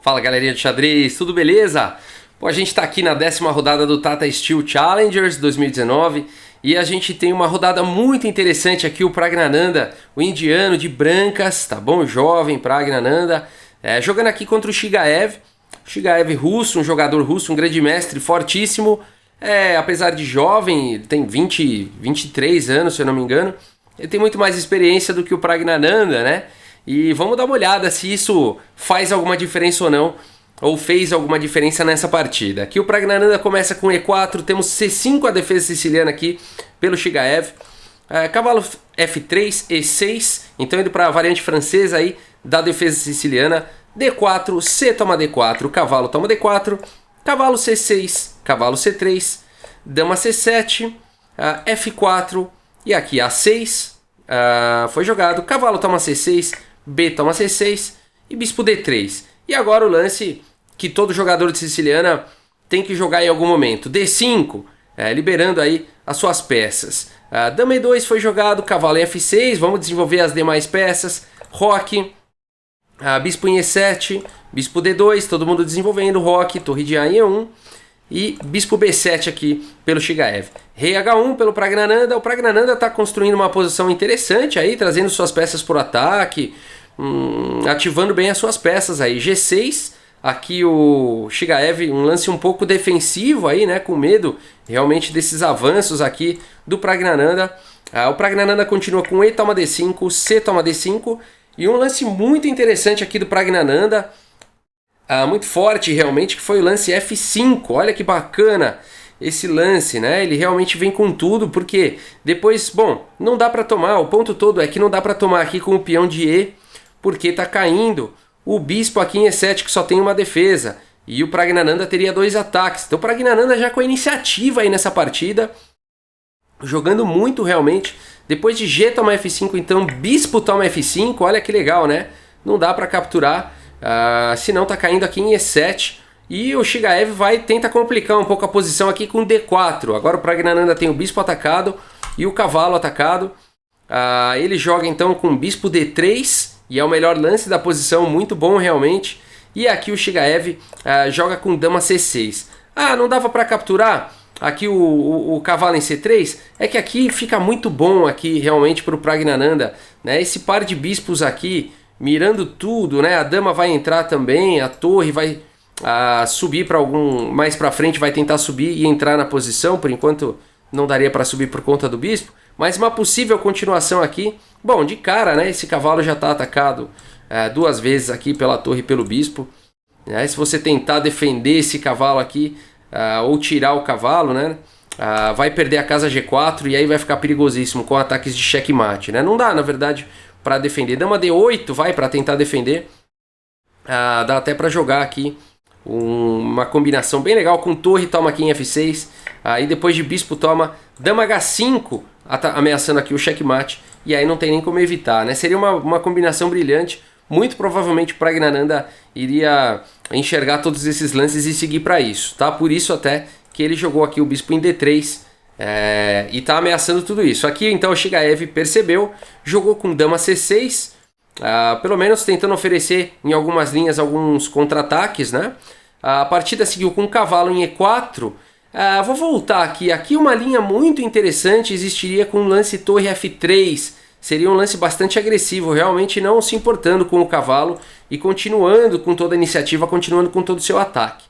Fala galerinha de xadrez, tudo beleza? Bom, a gente está aqui na 10ª rodada do Tata Steel Challengers 2019 e a gente tem uma rodada muito interessante aqui, o Praggnanandhaa, o indiano de brancas, tá bom? Jovem Praggnanandhaa, jogando aqui contra o Chigaev russo, um jogador russo, um grande mestre fortíssimo, apesar de jovem, ele tem 23 anos se eu não me engano, ele tem muito mais experiência do que o Praggnanandhaa, né? E vamos dar uma olhada se isso faz alguma diferença ou não, ou fez alguma diferença nessa partida. Aqui o Praggnanandhaa começa com E4, temos C5 a defesa siciliana aqui pelo Chigaev, cavalo F3, E6, então indo para a variante francesa aí da defesa siciliana, D4, C toma D4, cavalo toma D4, cavalo C6, cavalo C3, dama C7, F4 e aqui A6, foi jogado, cavalo toma C6, B toma C6 e bispo D3. E agora o lance que todo jogador de siciliana tem que jogar em algum momento. D5, liberando aí as suas peças. Dama E2 foi jogado, cavalo em F6, vamos desenvolver as demais peças. Roque, bispo em E7, bispo D2, todo mundo desenvolvendo. Roque, torre de A em E1 e bispo B7 aqui pelo Chigaev. Rei H1 pelo Praggnanandhaa. O Praggnanandhaa está construindo uma posição interessante aí, trazendo suas peças por ataque, ativando bem as suas peças aí. G6, aqui o Chigaev, um lance um pouco defensivo aí, né, com medo realmente desses avanços aqui do Praggnanandhaa. O Praggnanandhaa continua com E toma D5, C toma D5 e um lance muito interessante aqui do Praggnanandhaa, muito forte realmente, que foi o lance F5. Olha que bacana esse lance, né? Ele realmente vem com tudo, porque depois, bom, não dá para tomar, o ponto todo é que não dá para tomar aqui com o peão de E, porque tá caindo o bispo aqui em E7, que só tem uma defesa, e o Praggnanandhaa teria 2 ataques. Então o Praggnanandhaa já com a iniciativa aí nessa partida, jogando muito realmente. Depois de G toma F5, então bispo toma F5, olha que legal, né? Não dá para capturar, senão tá caindo aqui em E7. E o Chigaev tenta complicar um pouco a posição aqui com D4. Agora o Praggnanandhaa tem o bispo atacado e o cavalo atacado. Ele joga então com bispo D3 e é o melhor lance da posição, muito bom realmente. E aqui o Chigaev joga com dama C6. Não dava para capturar aqui o cavalo em C3? É que aqui fica muito bom aqui realmente para o Praggnanandhaa, né? Esse par de bispos aqui mirando tudo, né? A dama vai entrar também, a torre vai subir para mais para frente, vai tentar subir e entrar na posição. Por enquanto não daria para subir por conta do bispo, mas uma possível continuação aqui. Bom, de cara, né, esse cavalo já está atacado 2 vezes aqui pela torre e pelo bispo, né? Se você tentar defender esse cavalo aqui, ou tirar o cavalo, né, vai perder a casa G4 e aí vai ficar perigosíssimo com ataques de checkmate, né? Não dá, na verdade, para defender. Dama D8 vai para tentar defender. Dá até para jogar aqui uma combinação bem legal com torre toma aqui em F6, aí depois de bispo toma dama H5, ameaçando aqui o checkmate, e aí não tem nem como evitar, né? Seria uma combinação brilhante. Muito provavelmente o Praggnanandhaa iria enxergar todos esses lances e seguir para isso, tá? Por isso até que ele jogou aqui o bispo em D3 e tá ameaçando tudo isso. Aqui então o Chigaev percebeu, jogou com dama C6, pelo menos tentando oferecer em algumas linhas alguns contra-ataques, né? A partida seguiu com cavalo em E4. Vou voltar aqui uma linha muito interessante existiria com o lance torre F3. Seria um lance bastante agressivo, realmente não se importando com o cavalo e continuando com toda a iniciativa, continuando com todo o seu ataque,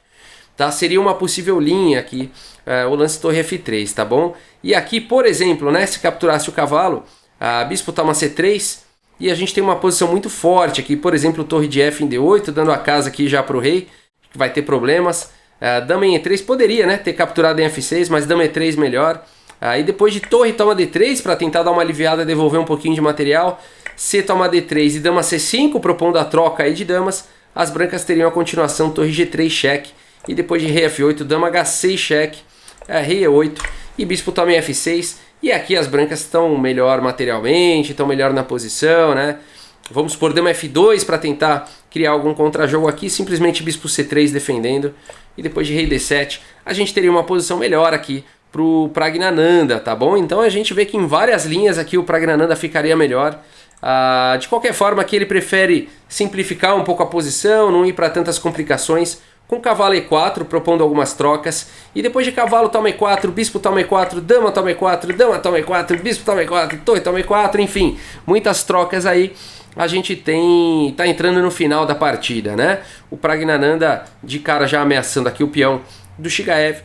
tá? Seria uma possível linha aqui, o lance torre F3, tá bom? E aqui, por exemplo, né, se capturasse o cavalo, bispo toma C3, e a gente tem uma posição muito forte aqui, por exemplo, torre de F em D8, dando a casa aqui já para o rei, que vai ter problemas. Dama em E3 poderia, né, ter capturado em F6, mas dama E3 melhor. Aí depois de torre toma D3 para tentar dar uma aliviada, devolver um pouquinho de material. C toma D3 e dama C5 propondo a troca aí de damas. As brancas teriam a continuação torre G3 cheque. E depois de rei F8, dama H6 cheque, rei E8 e bispo toma em F6. E aqui as brancas estão melhor materialmente, estão melhor na posição, né? Vamos supor dama F2 para tentar criar algum contra-jogo aqui, simplesmente bispo C3 defendendo. E depois de rei D7, a gente teria uma posição melhor aqui pro Praggnanandhaa, tá bom? Então a gente vê que em várias linhas aqui o Praggnanandhaa ficaria melhor. De qualquer forma, aqui ele prefere simplificar um pouco a posição, não ir para tantas complicações. Com cavalo E4, propondo algumas trocas. E depois de cavalo toma E4, bispo toma E4, dama toma E4, dama toma E4, bispo toma E4, torre toma E4, enfim, muitas trocas aí. A gente tá entrando no final da partida, né? O Praggnanandhaa de cara já ameaçando aqui o peão do Chigaev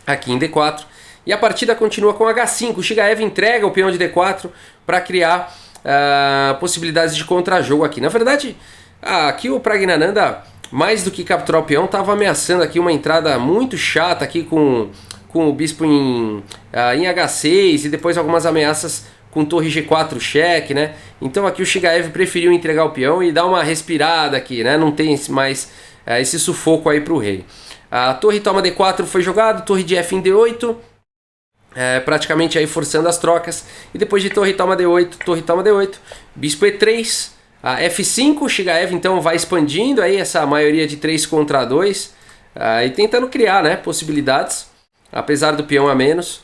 aqui em D4. E a partida continua com H5. O Chigaev entrega o peão de D4 para criar possibilidades de contra-jogo aqui. Na verdade, aqui o Praggnanandhaa, mais do que capturar o peão, estava ameaçando aqui uma entrada muito chata aqui com o bispo em H6 e depois algumas ameaças com torre G4 cheque, né? Então aqui o Chigaev preferiu entregar o peão e dar uma respirada aqui, né? Não tem mais esse sufoco aí para o rei. A torre toma D4 foi jogado, torre de F em D8, praticamente aí forçando as trocas. E depois de torre toma D8, torre toma D8, bispo E3, F5, o Chigaev então vai expandindo aí essa maioria de 3 contra 2 e tentando criar, né, possibilidades, apesar do peão a menos.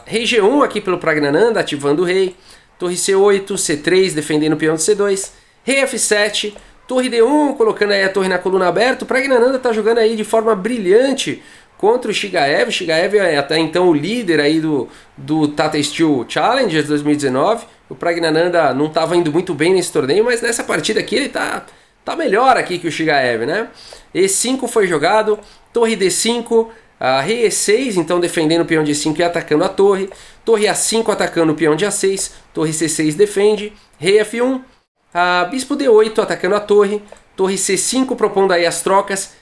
Rei G1 aqui pelo Praggnanandhaa, ativando o rei. Torre C8, C3, defendendo o peão de C2. Rei F7, torre D1, colocando aí a torre na coluna aberta. O Praggnanandhaa está jogando aí de forma brilhante contra o Chigaev. O Chigaev é até então o líder aí do Tata Steel Challengers 2019. O Praggnanandhaa não estava indo muito bem nesse torneio, mas nessa partida aqui ele tá melhor aqui que o Chigaev, né? E5 foi jogado, torre D5, rei E6, então defendendo o peão de E5 e atacando a torre. Torre A5 atacando o peão de A6, torre C6 defende, rei F1, bispo D8 atacando a torre, torre C5 propondo aí as trocas.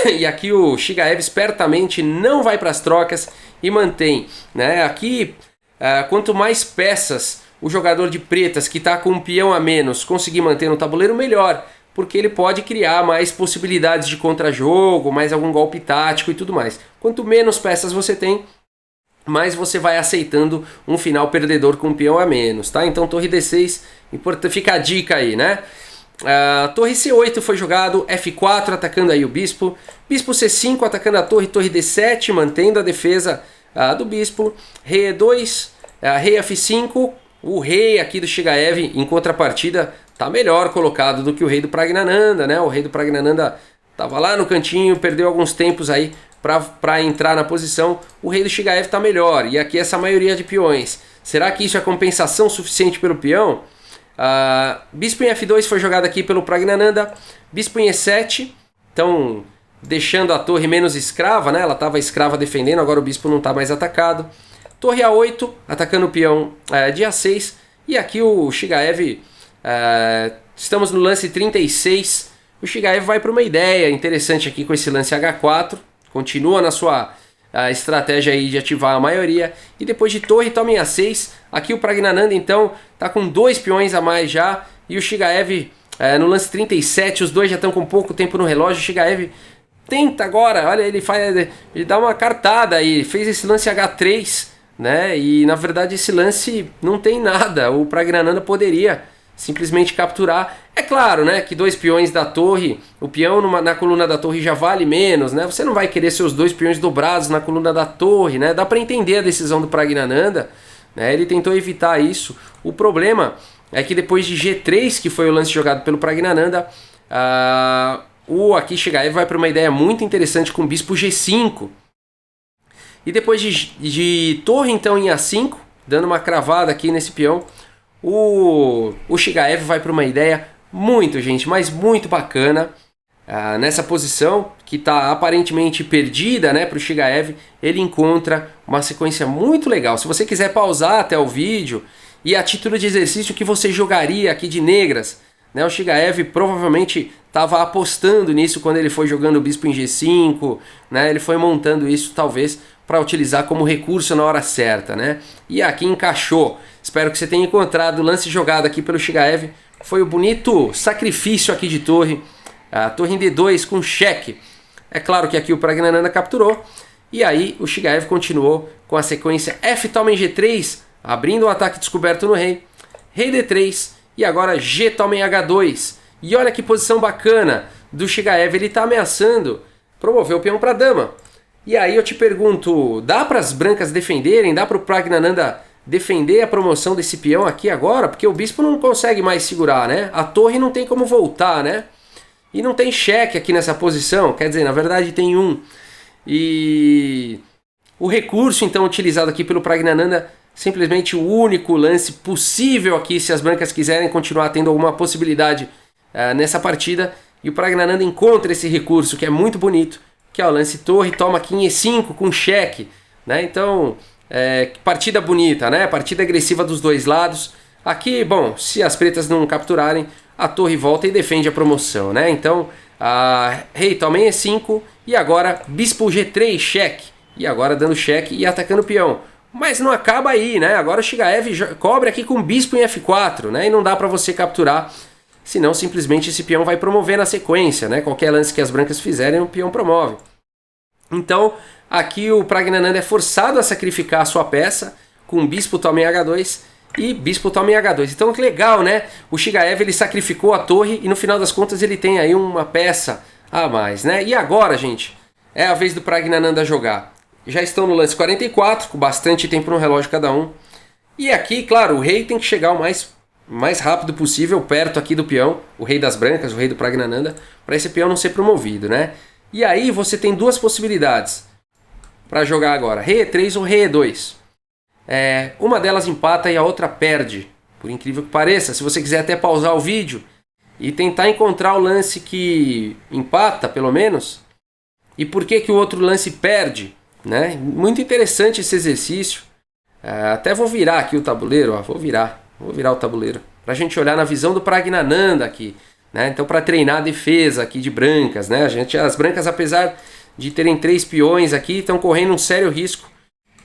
E aqui o Chigaev espertamente não vai para as trocas e mantém, né? Aqui, quanto mais peças o jogador de pretas que está com um peão a menos conseguir manter no tabuleiro, melhor, porque ele pode criar mais possibilidades de contra-jogo, mais algum golpe tático e tudo mais. Quanto menos peças você tem, mais você vai aceitando um final perdedor com um peão a menos, tá? Então torre D6, fica a dica aí, né? Torre C8 foi jogado, F4 atacando aí o bispo, bispo C5 atacando a torre, torre D7 mantendo a defesa do bispo, rei E2, rei F5, o rei aqui do Chigaev em contrapartida tá melhor colocado do que o rei do Praggnanandhaa, né? O rei do Praggnanandhaa tava lá no cantinho, perdeu alguns tempos aí para entrar na posição. O rei do Chigaev tá melhor, e aqui essa maioria de peões. Será que isso é compensação suficiente pelo peão? Bispo em F2 foi jogado aqui pelo Praggnanandhaa, bispo em E7, então deixando a torre menos escrava, né? Ela estava escrava defendendo, agora o bispo não está mais atacado. Torre A8, atacando o peão de A6, e aqui o Chigaev, estamos no lance 36, o Chigaev vai para uma ideia interessante aqui com esse lance H4, continua na sua estratégia aí de ativar a maioria, e depois de torre toma em A6, aqui o Praggnanandhaa então tá com 2 peões a mais já, e o Chigaev no lance 37, os dois já estão com pouco tempo no relógio. O Chigaev tenta agora, olha, ele dá uma cartada aí, fez esse lance H3, né? E na verdade esse lance não tem nada, o Praggnanandhaa poderia simplesmente capturar. É claro, né, que 2 peões da torre, o peão na coluna da torre já vale menos, né? Você não vai querer seus 2 peões dobrados na coluna da torre, né? Dá para entender a decisão do Praggnanandhaa, né? Ele tentou evitar isso. O problema é que depois de G3, que foi o lance jogado pelo Praggnanandhaa, o aqui Chigaev vai para uma ideia muito interessante com bispo G5. E depois de torre então em A5, dando uma cravada aqui nesse peão, o Chigaev vai para uma ideia muito, gente, mas muito bacana. Nessa posição que está aparentemente perdida, né, para o Chigaev, ele encontra uma sequência muito legal. Se você quiser pausar até o vídeo e a título de exercício que você jogaria aqui de negras, né, o Chigaev provavelmente estava apostando nisso quando ele foi jogando o bispo em G5, né, ele foi montando isso talvez para utilizar como recurso na hora certa, né? E aqui encaixou. Espero que você tenha encontrado o lance jogado aqui pelo Chigaev. Foi o bonito sacrifício aqui de torre. A torre em D2 com cheque. É claro que aqui o Praggnanandhaa capturou. E aí o Chigaev continuou com a sequência F toma em G3, abrindo um ataque descoberto no rei. Rei D3 e agora G toma em H2. E olha que posição bacana do Chigaev. Ele está ameaçando promover o peão para dama. E aí eu te pergunto, dá para as brancas defenderem? Dá para o Praggnanandhaa defender a promoção desse peão aqui agora, porque o bispo não consegue mais segurar, né? A torre não tem como voltar, né? E não tem cheque aqui nessa posição, quer dizer, na verdade tem um. E o recurso então utilizado aqui pelo Praggnanandhaa, simplesmente o único lance possível aqui se as brancas quiserem continuar tendo alguma possibilidade nessa partida. E o Praggnanandhaa encontra esse recurso que é muito bonito, que é o lance torre, toma aqui em E5 com cheque, né? Então, partida bonita, né? Partida agressiva dos dois lados. Aqui, bom, se as pretas não capturarem, a torre volta e defende a promoção, né? Então, rei toma em E5 e agora bispo G3, cheque. E agora dando cheque e atacando o peão. Mas não acaba aí, né? Agora o Shigaev cobre aqui com bispo em F4, né? E não dá para você capturar, senão simplesmente esse peão vai promover na sequência, né? Qualquer lance que as brancas fizerem, o peão promove. Então, aqui o Praggnanandhaa é forçado a sacrificar a sua peça com bispo toma em H2 e bispo toma em H2. Então, que legal, né? O Shigaev ele sacrificou a torre e no final das contas ele tem aí uma peça a mais, né? E agora, gente, é a vez do Praggnanandhaa jogar. Já estão no lance 44, com bastante tempo no relógio cada um. E aqui, claro, o rei tem que chegar o mais rápido possível, perto aqui do peão, o rei das brancas, o rei do Praggnanandhaa, para esse peão não ser promovido, né? E aí você tem duas possibilidades para jogar agora, rei E3 ou rei E2. Uma delas empata e a outra perde, por incrível que pareça. Se você quiser até pausar o vídeo e tentar encontrar o lance que empata, pelo menos, e por que o outro lance perde, né? Muito interessante esse exercício. Até vou virar aqui o tabuleiro, ó. Vou virar o tabuleiro para a gente olhar na visão do Praggnanandhaa aqui, né? Então, para treinar a defesa aqui de brancas, né? As brancas, apesar de terem 3 peões aqui, estão correndo um sério risco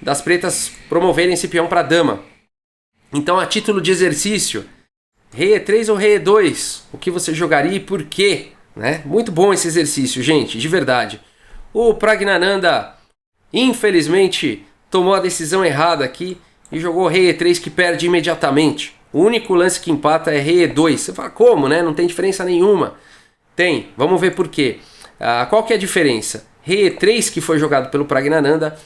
das pretas promoverem esse peão para dama. Então, a título de exercício, rei E3 ou rei E2, o que você jogaria e por quê, né? Muito bom esse exercício, gente, de verdade. O Praggnanandhaa, infelizmente, tomou a decisão errada aqui e jogou rei E3 que perde imediatamente. O único lance que empata é rei E2. Você fala, como, né? Não tem diferença nenhuma. Tem, vamos ver por quê. Qual que é a diferença? Rei E3 que foi jogado pelo Praggnanandhaa,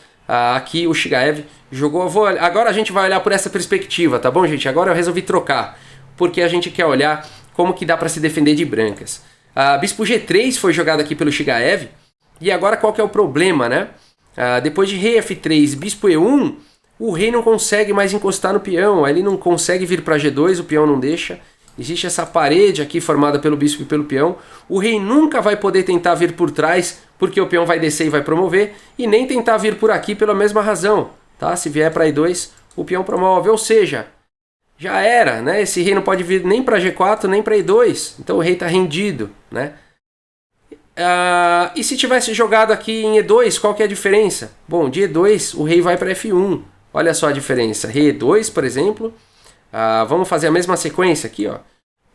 aqui o Shigaev jogou... Agora a gente vai olhar por essa perspectiva, tá bom, gente? Agora eu resolvi trocar, porque a gente quer olhar como que dá para se defender de brancas. Bispo G3 foi jogado aqui pelo Shigaev, e agora qual que é o problema, né? Depois de rei F3, bispo E1, o rei não consegue mais encostar no peão, ele não consegue vir para G2, o peão não deixa. Existe essa parede aqui formada pelo bispo e pelo peão. O rei nunca vai poder tentar vir por trás, porque o peão vai descer e vai promover, e nem tentar vir por aqui pela mesma razão, tá? Se vier para E2, o peão promove, ou seja, já era, né? Esse rei não pode vir nem para G4, nem para E2, então o rei está rendido, né? E se tivesse jogado aqui em E2, qual que é a diferença? Bom, de E2 o rei vai para F1, olha só a diferença, rei E2, por exemplo, vamos fazer a mesma sequência aqui, ó.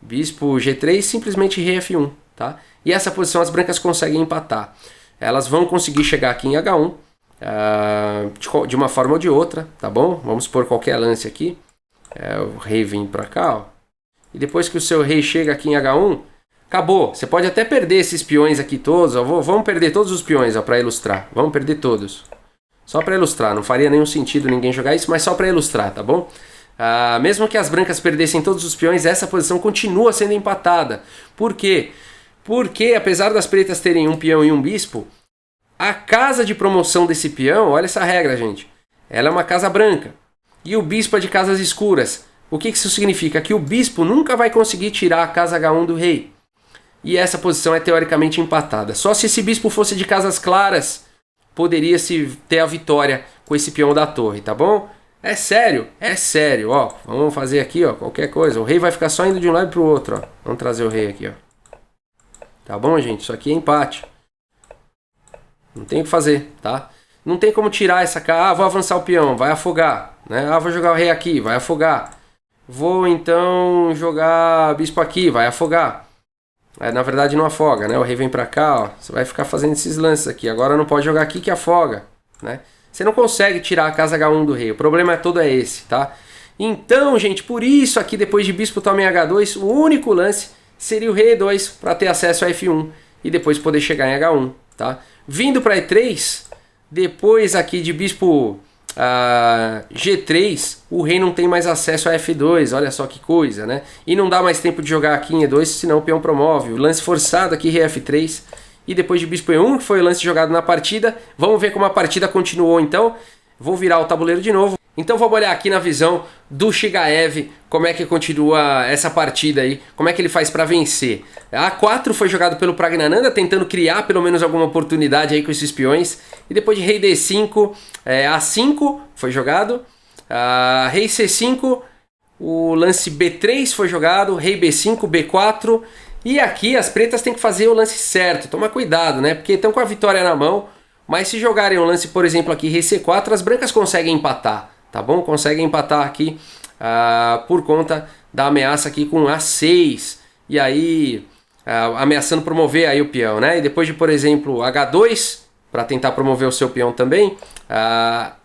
Bispo G3, simplesmente rei F1, tá? E essa posição as brancas conseguem empatar. Elas vão conseguir chegar aqui em H1, de uma forma ou de outra, tá bom? Vamos pôr qualquer lance aqui, o rei vem para cá, ó. E depois que o seu rei chega aqui em H1, acabou. Você pode até perder esses peões aqui todos, ó. Vamos perder todos os peões, ó, para ilustrar. Vamos perder todos. Só para ilustrar, não faria nenhum sentido ninguém jogar isso, mas só para ilustrar, tá bom? Mesmo que as brancas perdessem todos os peões, essa posição continua sendo empatada. Por quê? Porque, apesar das pretas terem um peão e um bispo, a casa de promoção desse peão, olha essa regra, gente, ela é uma casa branca. E o bispo é de casas escuras. O que isso significa? Que o bispo nunca vai conseguir tirar a casa H1 do rei. E essa posição é teoricamente empatada. Só se esse bispo fosse de casas claras, poderia-se ter a vitória com esse peão da torre, tá bom? É sério, ó. Vamos fazer aqui, ó, qualquer coisa. O rei vai ficar só indo de um lado para o outro, ó. Vamos trazer o rei aqui, ó. Tá bom, gente? Isso aqui é empate. Não tem o que fazer, tá? Não tem como tirar essa casa. Vou avançar o peão, vai afogar, né? Vou jogar o rei aqui, vai afogar. Vou então jogar bispo aqui, vai afogar. Na verdade não afoga, né? O rei vem pra cá, ó. Você vai ficar fazendo esses lances aqui. Agora não pode jogar aqui que afoga, né? Você não consegue tirar a casa H1 do rei. O problema todo é esse, tá? Então, gente, por isso aqui depois de bispo toma em H2, o único lance seria o rei E2 para ter acesso a F1 e depois poder chegar em H1, tá? Vindo para E3, depois aqui de bispo G3, o rei não tem mais acesso a F2, olha só que coisa, né? E não dá mais tempo de jogar aqui em E2, senão o peão promove. O lance forçado aqui, rei F3, e depois de bispo E1, que foi o lance jogado na partida. Vamos ver como a partida continuou então. Vou virar o tabuleiro de novo. Então vamos olhar aqui na visão do Chigaev, como é que continua essa partida aí, como é que ele faz para vencer. A4 foi jogado pelo Praggnanandhaa, tentando criar pelo menos alguma oportunidade aí com esses peões. E depois de rei D5, A5 foi jogado, rei C5, o lance B3 foi jogado, rei B5, B4. E aqui as pretas têm que fazer o lance certo, tomar cuidado, né? Porque estão com a vitória na mão, mas se jogarem o lance, por exemplo, aqui rei C4, as brancas conseguem empatar. Tá bom? Consegue empatar aqui por conta da ameaça aqui com A6. E aí, ameaçando promover aí o peão, né? E depois de, por exemplo, H2, para tentar promover o seu peão também.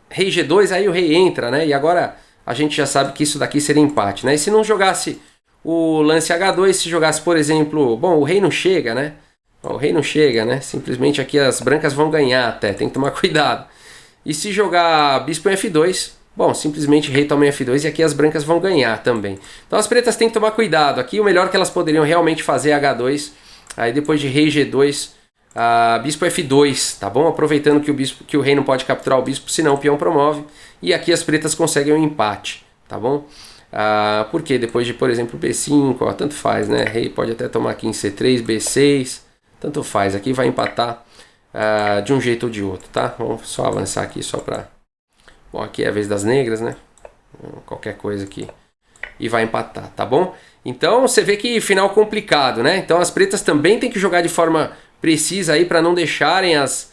Rei G2, aí o rei entra, né? E agora a gente já sabe que isso daqui seria empate, né? E se não jogasse o lance H2, se jogasse, por exemplo... Bom, o rei não chega, né? O rei não chega, né? Simplesmente aqui as brancas vão ganhar até, tem que tomar cuidado. E se jogar bispo em F2... Bom, simplesmente rei toma em F2 e aqui as brancas vão ganhar também. Então as pretas têm que tomar cuidado. Aqui o melhor que elas poderiam realmente fazer é H2. Aí depois de rei G2, bispo F2, tá bom? Aproveitando que o rei não pode capturar o bispo, senão o peão promove. E aqui as pretas conseguem um empate, tá bom? Porque depois de, por exemplo, B5, ó, tanto faz, né? Rei pode até tomar aqui em C3, B6, tanto faz. Aqui vai empatar de um jeito ou de outro, tá? Vamos só avançar aqui só para... Bom, aqui é a vez das negras, né? Qualquer coisa aqui. E vai empatar, tá bom? Então você vê que final complicado, né? Então as pretas também tem que jogar de forma precisa aí para não deixarem as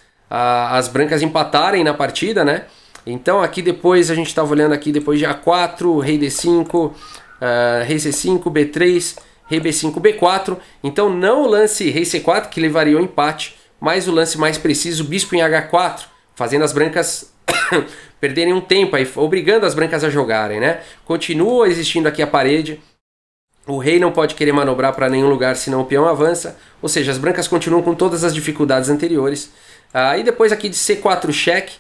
brancas empatarem na partida, né? Então aqui depois a gente estava olhando aqui depois de A4, rei D5, rei C5, B3, rei B5, B4. Então não o lance rei C4 que levaria ao empate, mas o lance mais preciso, bispo em H4, fazendo as brancas perderem um tempo aí, obrigando as brancas a jogarem, né? Continua existindo aqui a parede. O rei não pode querer manobrar para nenhum lugar, senão o peão avança. Ou seja, as brancas continuam com todas as dificuldades anteriores. E depois aqui de C4 cheque.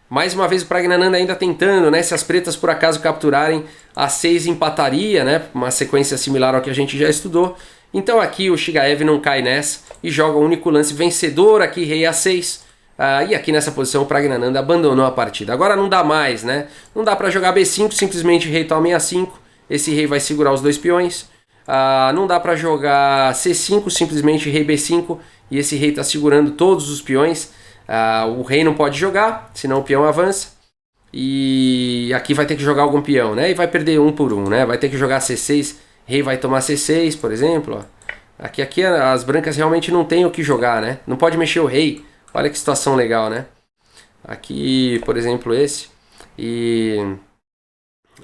Mais uma vez o Praggnanandhaa ainda tentando, né? Se as pretas por acaso capturarem, A6 empataria, né? Uma sequência similar ao que a gente já estudou. Então aqui o Chigaev não cai nessa e joga o único lance vencedor aqui, rei A6. E aqui nessa posição o Praggnanandhaa abandonou a partida. Agora não dá mais, né? Não dá para jogar B5, simplesmente rei toma em A5. Esse rei vai segurar os dois peões. Não dá para jogar C5, simplesmente rei B5. E esse rei está segurando todos os peões. O rei não pode jogar, senão o peão avança. E aqui vai ter que jogar algum peão, né? E vai perder um por um, né? Vai ter que jogar C6, rei vai tomar C6, por exemplo. Ó. Aqui as brancas realmente não tem o que jogar, né? Não pode mexer o rei. Olha que situação legal, né? Aqui, por exemplo, esse. E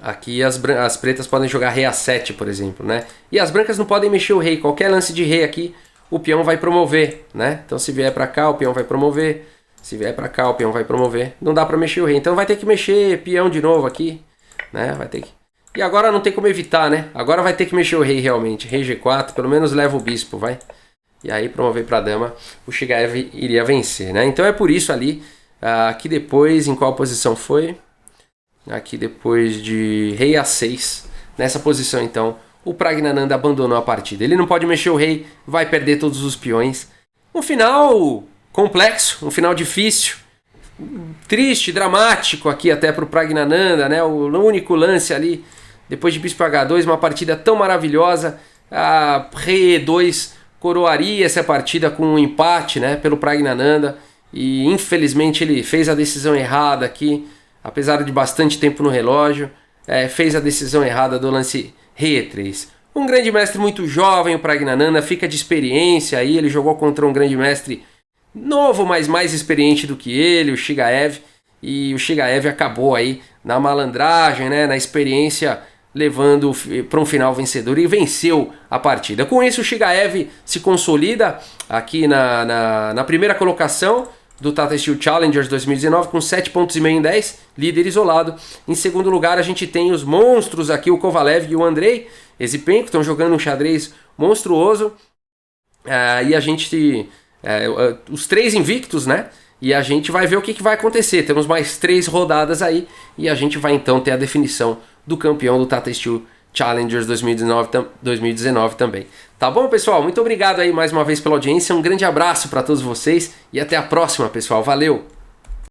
aqui as pretas podem jogar rei A7, por exemplo, né? E as brancas não podem mexer o rei. Qualquer lance de rei aqui, o peão vai promover, né? Então se vier para cá, o peão vai promover. Se vier para cá, o peão vai promover. Não dá para mexer o rei. Então vai ter que mexer peão de novo aqui, né? Vai ter que... E agora não tem como evitar, né? Agora vai ter que mexer o rei realmente. Rei G4, pelo menos leva o bispo, vai. E aí promover para a dama, o Chigaev iria vencer, né? Então é por isso ali, aqui depois, em qual posição foi? Aqui depois de rei A6, nessa posição então, o Praggnanandhaa abandonou a partida. Ele não pode mexer o rei, vai perder todos os peões. Um final complexo, um final difícil, triste, dramático aqui até para o Praggnanandhaa, né? O único lance ali, depois de bispo H2, uma partida tão maravilhosa, rei E2 coroaria essa partida com um empate, né, pelo Praggnanandhaa, e infelizmente ele fez a decisão errada aqui, apesar de bastante tempo no relógio, fez a decisão errada do lance rei E3. Um grande mestre muito jovem, o Praggnanandhaa, fica de experiência aí, ele jogou contra um grande mestre novo, mas mais experiente do que ele, o Chigaev, e o Chigaev acabou aí na malandragem, né, na experiência, levando para um final vencedor e venceu a partida. Com isso o Chigaev se consolida aqui na primeira colocação do Tata Steel Challengers 2019 com 7,5 pontos em 10, líder isolado. Em segundo lugar a gente tem os monstros aqui, o Kovalev e o Andrei Esipenko, estão jogando um xadrez monstruoso. E a gente os três invictos, né? e a gente vai ver o que vai acontecer. Temos mais 3 rodadas aí e a gente vai então ter a definição do campeão do Tata Steel Challengers 2019 também. Tá bom, pessoal? Muito obrigado aí mais uma vez pela audiência, um grande abraço para todos vocês e até a próxima, pessoal. Valeu!